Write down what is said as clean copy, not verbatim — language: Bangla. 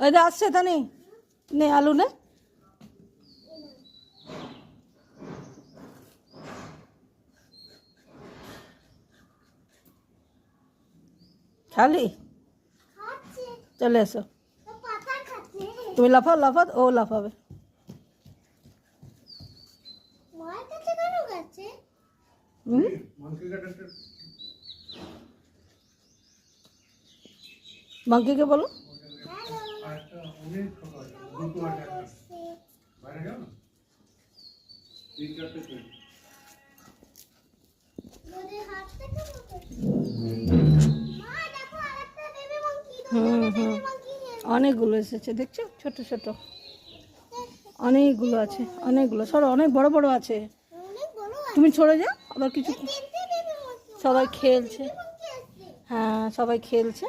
ওই যে আসছে তা নেই নে আলু নে খালি চলে এসো তুমি লাফাও লাফাও ও লাফাবে মাংকিকে বলো অনেকগুলো এসেছে দেখছো ছোট ছোট অনেকগুলো আছে অনেকগুলো সরো অনেক বড় বড় আছে তুমি সরে যাও আবার কিছু সবাই খেলছে হ্যাঁ সবাই খেলছে